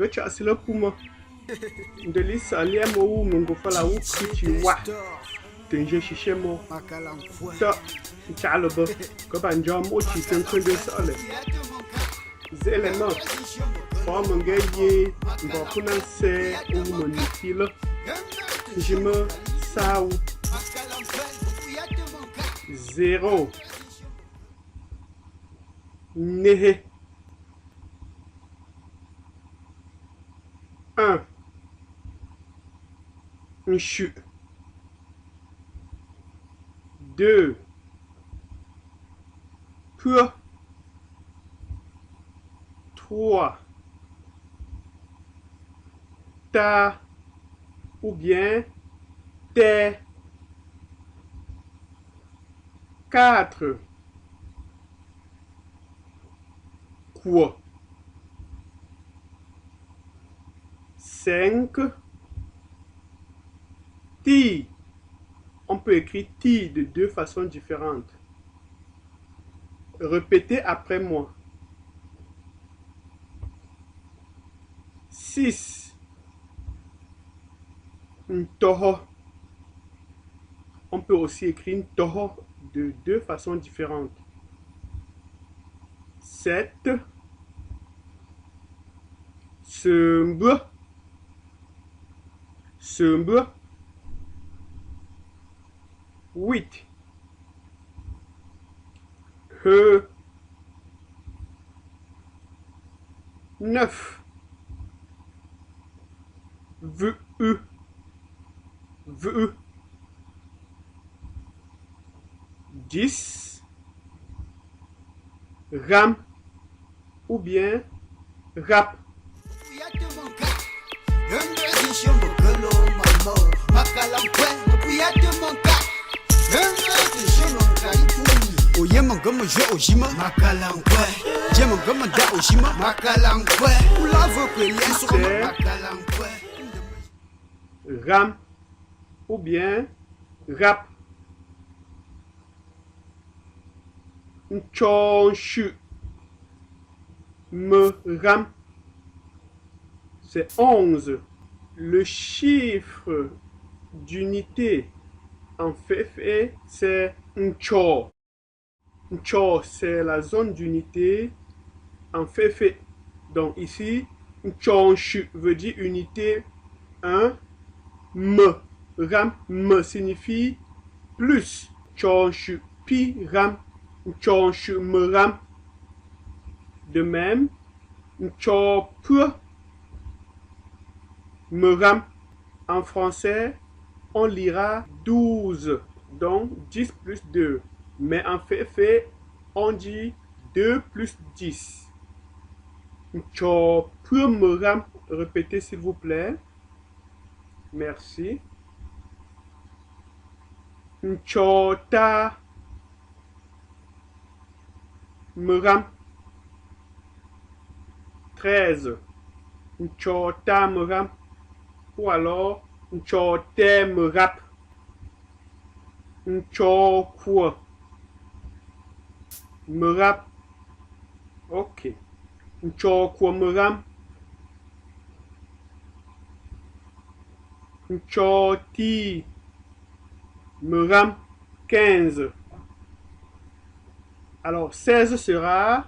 Gacha asila puma. Ndelisa aliemo u mungofala u kichi wa. Tenje shishemo. Ta chaloba. Koban jam o chi tenkrede sale. Zéléments. Forme ngaye. Ngokuna se u monifila. Jima sao. 0. Nehe. 1. Nchu. 2. Peu. 3. Ta ou bien te. 4. Quoi. 5. Ti. On peut écrire ti de deux façons différentes. Répétez après moi. 6. Ntoho. On peut aussi écrire ntoho de deux façons différentes. 7. Sembe. Sembe. 8. He. 9. Ve. Ve. 10. Ram ou bien rap. Ram ou bien rap. Nchonshu. Me ram. C'est 11. Le chiffre d'unité en fait c'est ncho. Ncho, c'est la zone d'unité en fait. Donc ici, nchonshu veut dire unité 1. Me. Ram. Me signifie plus. Chonshu. Pi ram. Nchonshu me ram. De même, nchopu me ram. En français, on lira 12, donc 10 plus 2. Mais en fait, on dit 2 plus 10. Nchopu me ram. Répétez s'il vous plaît. Merci. Nchota me ram. 13. Nchota me ram. Ou alors nchote me rap. Nchokwa me rap. Ok. Nchokwa me ram. Nchoti me ram. 15. Alors 16 sera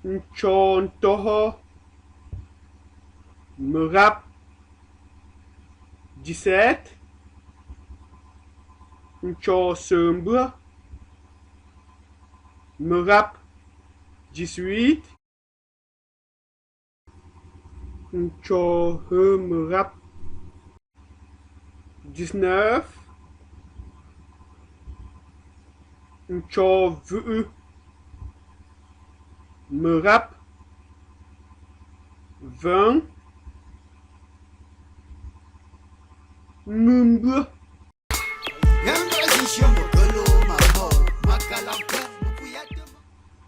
Nchontoho me rap. 17. Nchosumbu me rap. 18. Nchohe me rap. 19. Nchovu me rap. 20. Numbu.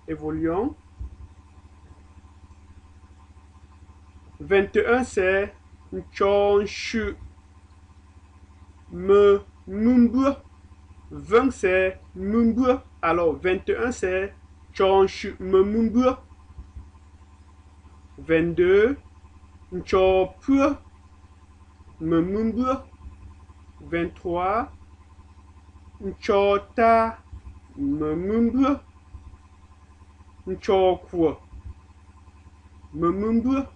Évoluons. 21 c'est Nchonshu me numbu. 20 c'est numbu. Alors 21 c'est Chonshu me numbu. 22, Nchopur, Memumbur, 23, Nchota, Memumbur, Nchokwa, Memumbur,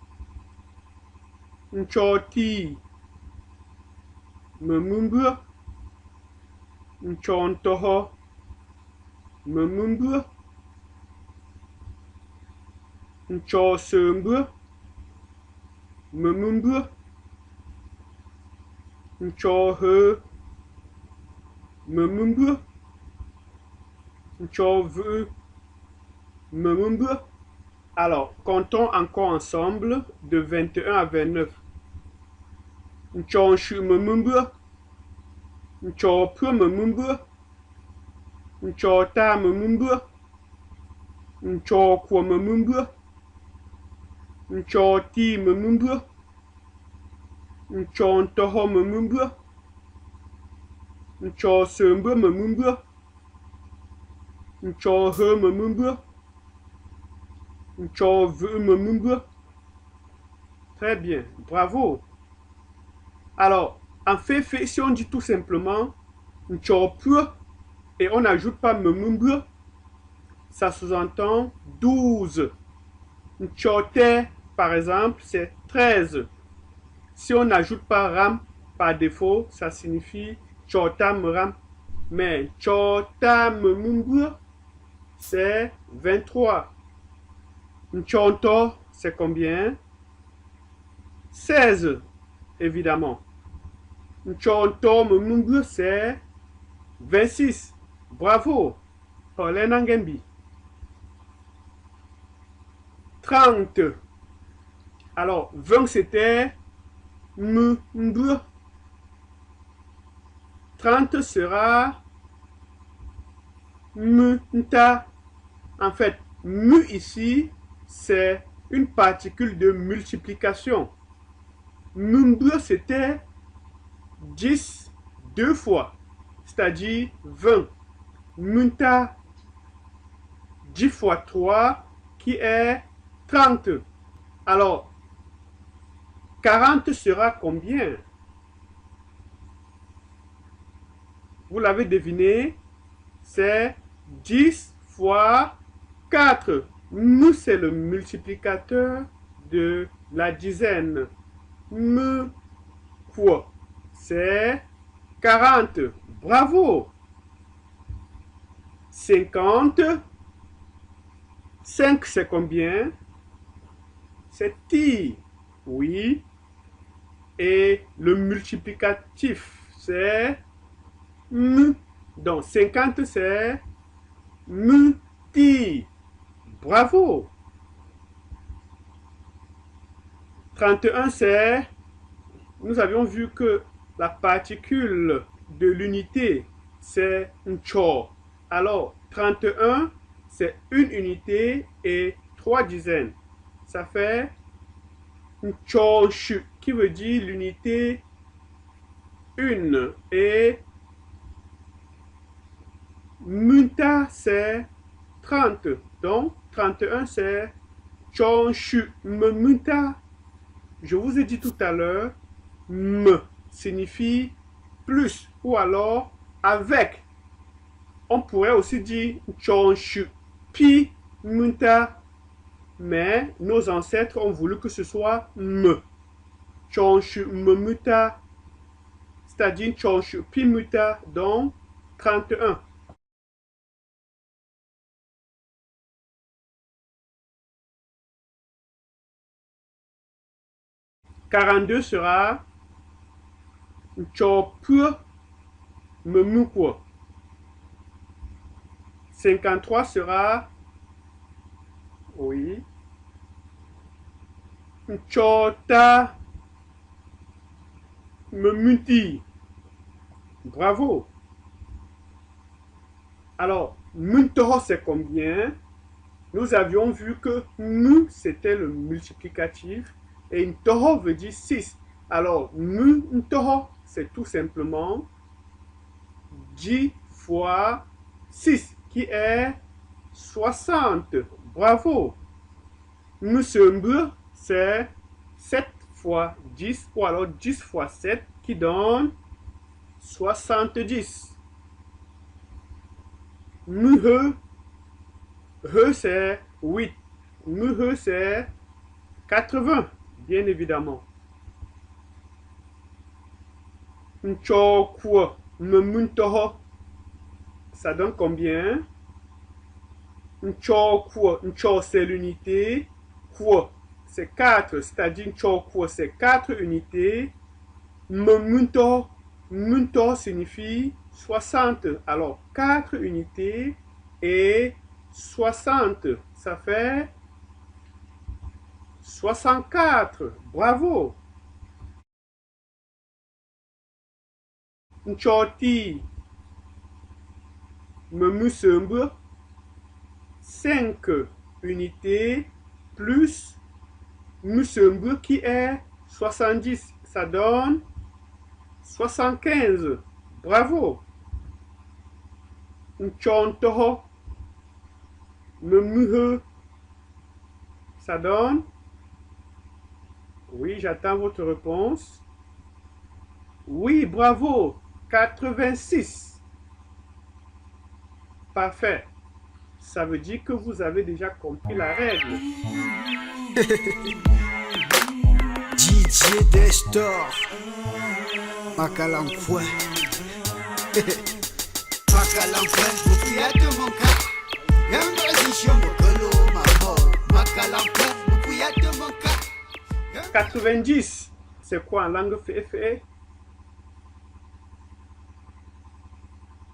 Nchoti, Memumbur, Nchontoho, Memumbur, Nchosumbu, Memumbur, Nchohe, Memumbur, Nchovu, Memumbur. Alors, comptons encore ensemble de 21 à 29. Nchonshu Memumbur, Nchopu Memumbur, Nchota Memumbur, Nchokwa Memumbur, Nchoti Memumbur, Nchontoho Memumbur, Nchosumbu Memumbur, Nchohe Memumbur, Nchovu Memumbur. Très bien, bravo. Alors, en fait, si on dit tout simplement Nchopur et on n'ajoute pas Memumbur, ça sous-entend 12. Nchote, par exemple, c'est 13. Si on n'ajoute pas Ram par défaut, ça signifie Chotam Ram. Mais Chotam Memumbur, c'est 23. Nchonto, c'est combien? 16, évidemment. Nchonto Memumbur, c'est 26. Bravo. Pauline Angembi. 30. Alors, 20 c'était Mbur. 30 sera Mta. En fait, Mu ici, c'est une particule de multiplication. Mbur, c'était 10 deux fois, c'est-à-dire 20. Munta, 10 fois 3, qui est 30. Alors, 40 sera combien? Vous l'avez deviné, c'est 10 fois 4. Nous, c'est le multiplicateur de la dizaine. Me, quoi? C'est 40. Bravo! 50. 5, c'est combien? C'est ti. Oui. Et le multiplicatif, c'est m. Donc, 50, c'est m-ti. Bravo. 31, c'est... Nous avions vu que la particule de l'unité, c'est ncho. Alors, 31, c'est une unité et 3 dizaines. Ça fait nchoshu, qui veut dire l'unité 1. Et munta, c'est 30. Donc, 31, c'est chonshu. Munta, je vous ai dit tout à l'heure, me signifie plus ou alors avec. On pourrait aussi dire chonshu pi munta, mais nos ancêtres ont voulu que ce soit me. Chonshu me muta, c'est-à-dire chonshu pi muta, donc 31. 42 sera Nchopur Memukwo. 53 sera, oui, Nchota Memuti. Bravo. Alors, Muntoho, c'est combien? Nous avions vu que Mu, c'était le multiplicatif. Et Ntoho veut dire 6. Alors, Mu Ntoho, c'est tout simplement 10 fois 6, qui est 60. Bravo. Musumbu, c'est 7 fois 10 ou alors 10 fois 7 qui donne 70. He, c'est 8. He, c'est 80, bien évidemment. Nchokwa, memuntoho, ça donne combien? Nchokwa, ncho c'est l'unité, kwa c'est 4, c'est-à-dire nchokwa c'est 4 unités. Memunto, munto signifie 60. Alors 4 unités et 60, ça fait 64. Bravo. Nchoti, memusembe, 5 unités plus musembe qui est 70. Ça donne 75. Bravo. Nchontoho, memuhe, ça donne. Oui, j'attends votre réponse. Oui, bravo. 86. Parfait. Ça veut dire que vous avez déjà compris la règle. DJ Destor Makalankwe Makalankwe Mukuyate monka Yamba zisho mokolo mamo Makalankwe Mukuyate monka 90, c'est quoi en langue féfé?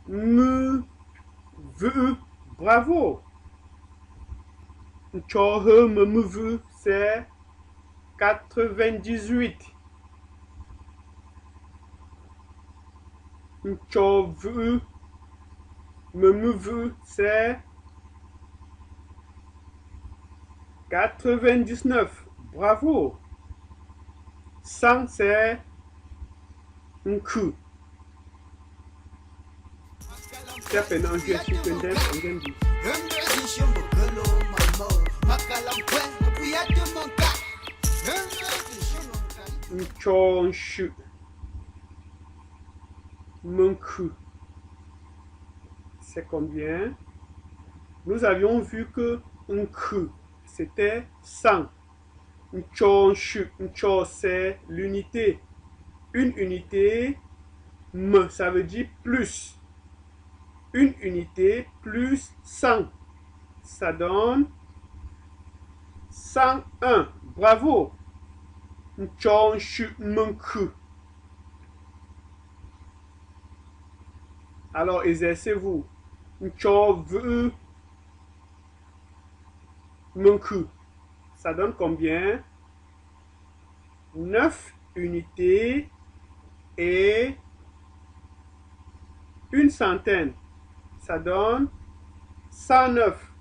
Vu. Bravo. Nchohe me vu, c'est 98. Nchovu me vu, c'est 99. Bravo. 100, c'est nku. C'est un jeu superintendent en Gambie. Nchonshu. Munku. C'est combien? Nous avions vu que nku, c'était 100. Nchonshu. Ncho, c'est l'unité. Une unité, ça veut dire plus. Une unité plus 100. Ça donne 101. Bravo. Nchonshu munku. Alors, exercez-vous. Nchovu munku. Ça donne combien? 9 unités et une centaine. Ça donne 109.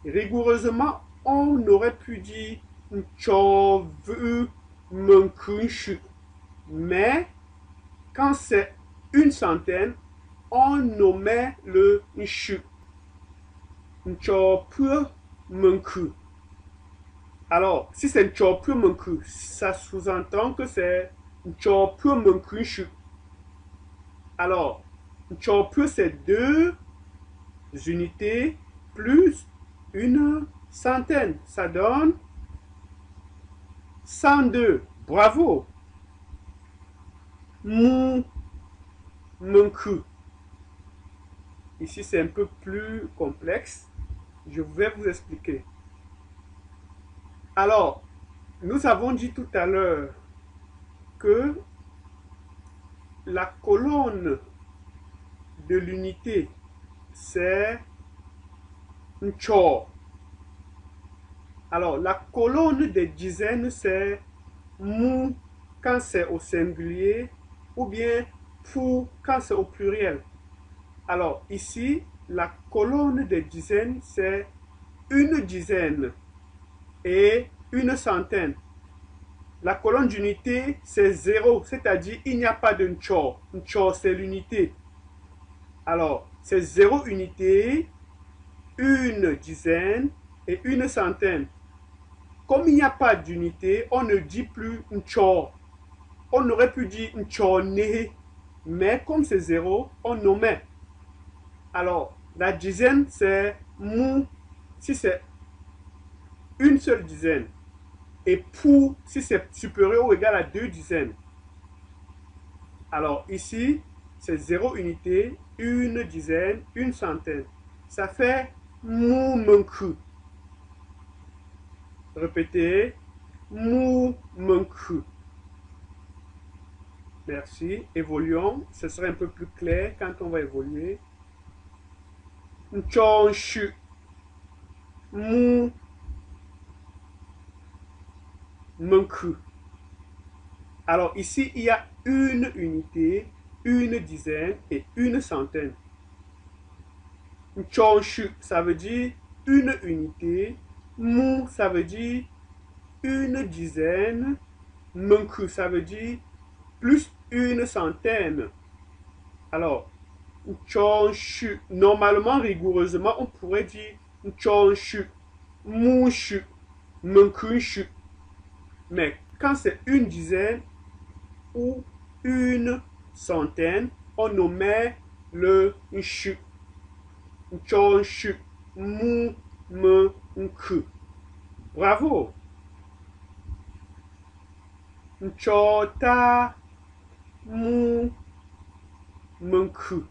Rigoureusement, on aurait pu dire Nchovu munkunshu. Mais quand c'est une centaine, on nommait le nshu. Nchopu munku. Alors, si c'est Nchopu munku, ça sous-entend que c'est Nchopu munkunshu. Alors, Nchopu, c'est 2 unités plus une centaine. Ça donne 102. Bravo. Munku. Ici, c'est un peu plus complexe. Je vais vous expliquer. Alors, nous avons dit tout à l'heure que la colonne de l'unité, c'est Ncho. Alors, la colonne des dizaines, c'est Mu quand c'est au singulier ou bien Pu quand c'est au pluriel. Alors, ici, la colonne des dizaines, c'est une dizaine et une centaine. La colonne d'unité, c'est 0, c'est-à-dire il n'y a pas de Ncho. Ncho, c'est l'unité. Alors, c'est 0 unité, une dizaine et une centaine. Comme il n'y a pas d'unité, on ne dit plus ncho. On aurait pu dire nchone, mais comme c'est 0, on omet. Alors, la dizaine, c'est mou si c'est une seule dizaine. Et pou si c'est supérieur ou égal à 2 dizaines. Alors, ici, c'est 0 unité, une dizaine, une centaine. Ça fait mou menku. Répétez. Mou menku. Merci. Évoluons. Ce sera un peu plus clair quand on va évoluer. Nchonshu. Mou menku. Alors ici, il y a une unité, une dizaine et une centaine. Nchonshu, ça veut dire une unité. Mou, ça veut dire une dizaine. Menku, ça veut dire plus une centaine. Alors, nchonshu, normalement, rigoureusement, on pourrait dire nchonshu, mushu, menkunshu. Mais quand c'est une dizaine ou une centaine, on omet le nshu. Nchonshu, mu, me, nku. Bravo. Nchota, mu, menku.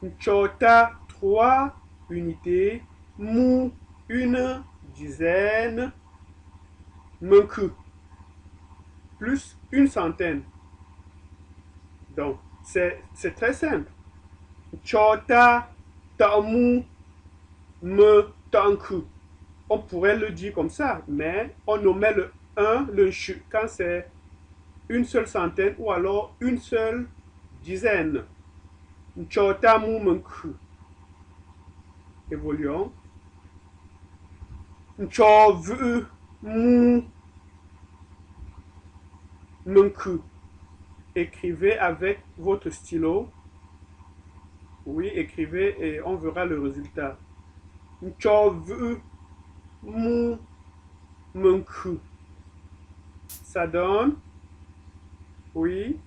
Nchota, 3 unités. Mu, une dizaine. Menku, plus une centaine. Donc, c'est très simple. Chota, tamu, me, tanku. On pourrait le dire comme ça, mais on omet le 1, le chu, quand c'est une seule centaine ou alors une seule dizaine. Chota, mu, menku. Évoluons. Chovu, mu, menku. Écrivez avec votre stylo. Oui, écrivez et on verra le résultat. Chovu, mu, menku. Ça donne, oui.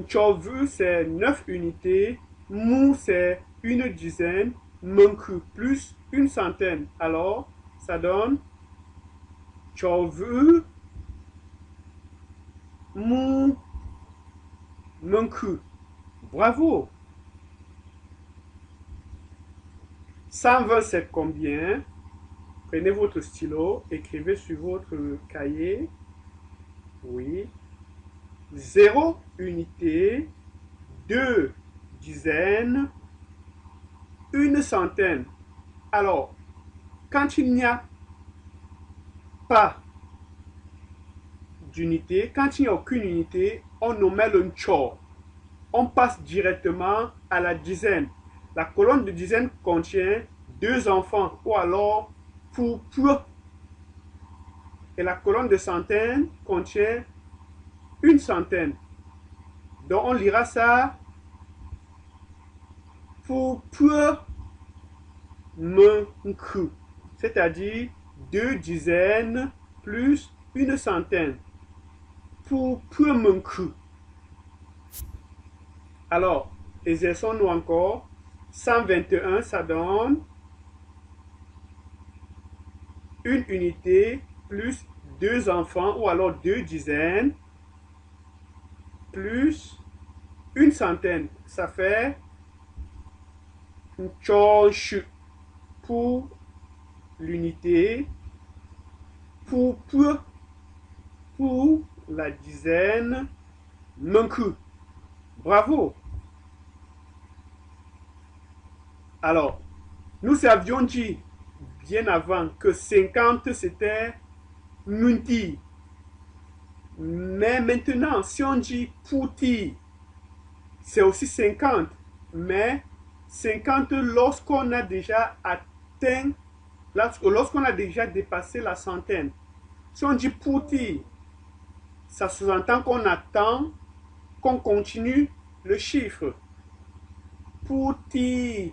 Chovu, c'est 9 unités. Mu, c'est une dizaine. Menku, plus une centaine. Alors, ça donne chovu, mu, menku. Bravo. 120, c'est combien? Prenez votre stylo, écrivez sur votre cahier. Oui. 0 unité, 2 dizaines, une centaine. Alors, quand il n'y a pas d'unité, quand il n'y a aucune unité, on omet le ncho. On passe directement à la dizaine. La colonne de dizaine contient 2 enfants ou alors pour. Et la colonne de centaine contient une centaine. Donc on lira ça pour menku, c'est-à-dire 2 dizaines plus une centaine. Pour menku. Alors, exerçons-nous encore. 121, ça donne une unité plus 2 enfants ou alors 2 dizaines plus une centaine. Ça fait nchonshu pour l'unité, pour la dizaine, menku. Bravo. Alors, nous avions dit bien avant que 50 c'était munti. Mais maintenant, si on dit puti, c'est aussi 50. Mais 50 lorsqu'on a déjà atteint, lorsqu'on a déjà dépassé la centaine. Si on dit puti, ça sous-entend qu'on attend, qu'on continue le chiffre. Puti,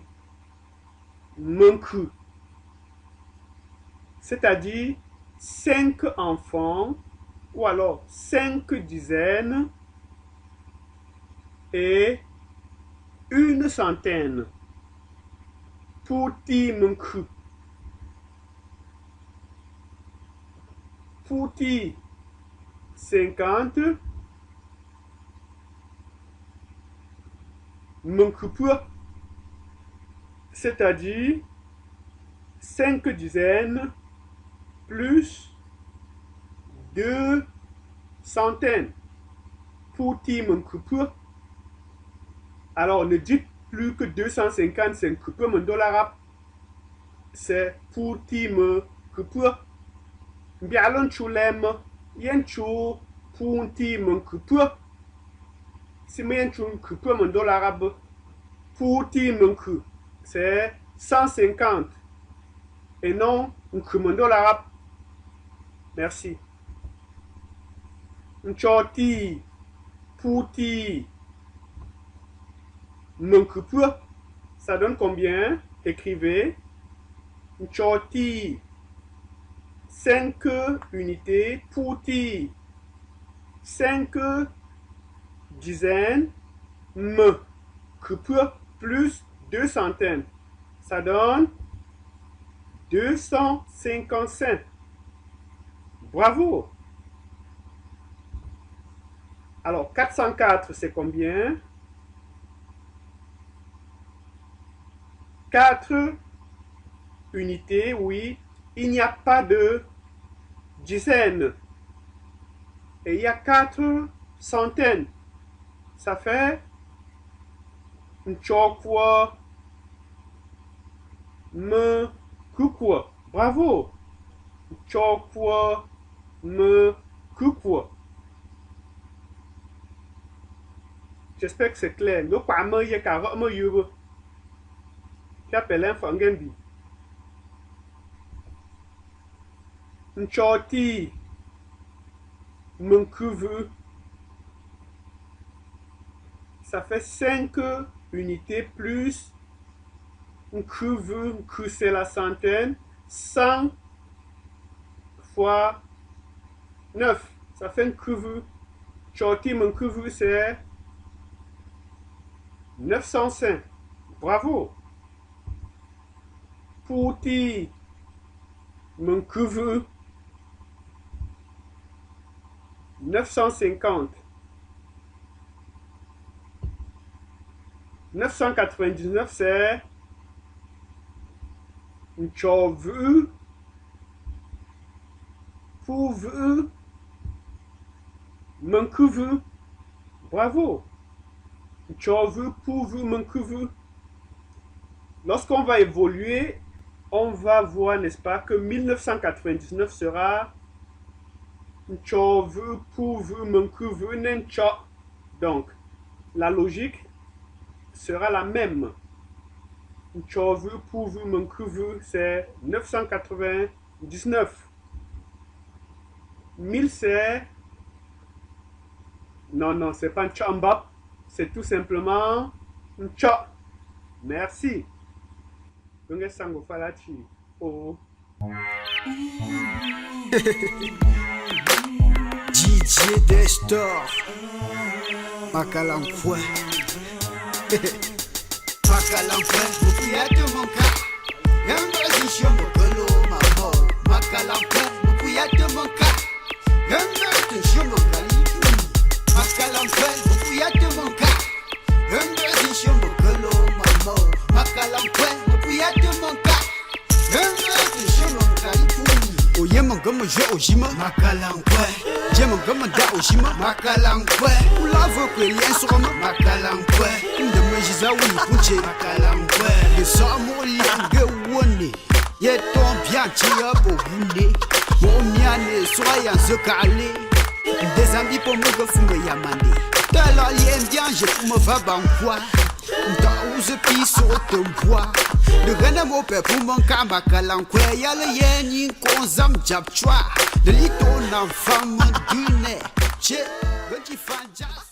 menku. c'est-à-dire 5 enfants, ou alors 5 dizaines et une centaine. Puti mengku. Puti 50. Mengkupu, c'est-à-dire 5 dizaines plus 2 centaines. Puti mengkupu. Alors ne dites plus que 250 coupes mon dollar. C'est puti mengkupu. Bialon chulem yen chu puti mengkupu. Si yen chu kupu mon dollar. Puti mengku, c'est 150 et non un mon arabe. Merci. Nchoti, puti, mengkupu, ça donne combien? Écrivez. Nchoti, 5 unités, puti, 5 dizaines, mengkupu plus 2 centaines. Ça donne 255. Bravo! Alors, 404, c'est combien? 4 unités, oui. Il n'y a pas de dizaines. Et il y a 4 centaines. Ça fait Nchokwa me kukwa. Bravo. Nchokwa me kukwa. J'espère que c'est clair. Nous pas me y a me yubo. Qui appelle un fangenbi. Nchoti menkuvu. Ça fait 5 unités plus un kuvu, c'est la centaine, 100 fois 9. Ça fait un kuvu. Choti mon kuvu, c'est 905. Bravo. Puti mon kuvu, 950. 999, c'est Nchovu, Pouvu, Menkuvu. Bravo. Nchovu, Pouvu, Menkuvu. Lorsqu'on va évoluer, on va voir, n'est-ce pas, que 1999 sera Nchovu, Pouvu, Menkuvu, Nencho. Donc, la logique sera la même. Nchovu, Pouvu, Menkuvu, c'est 999. 1000, c'est... Non, c'est pas Nchambap. C'est tout simplement Ncho. Merci. Oh. DJ Destor Makalankwe Makalankwe Mupuyate monka Yamba zisho mokolo mamo Makalankwe Mupuyate monka Yamba zisho mokali Makalankwe Mupuyate monka Yamba zisho mokolo mamo Makalankwe Mupuyate monka Yamba zisho mokali Oye mongoma je ojima Makalankwe Je mongoma da ojima Makalankwe Ulavo kwe liensoma Makalankwe Nde mejiza uni punche Makalankwe De samo liange wone Ye ton bien chia po wune Mo miane soya zokale Des amis pour me refumer yamane Tala lien bien je pour me va bankwa Nta ouze piso tempoa De gana mo pe pour mon Makalankwe Yale yen yin konzam jab chwa De lito nan femme dune Che, ben qui fan jazz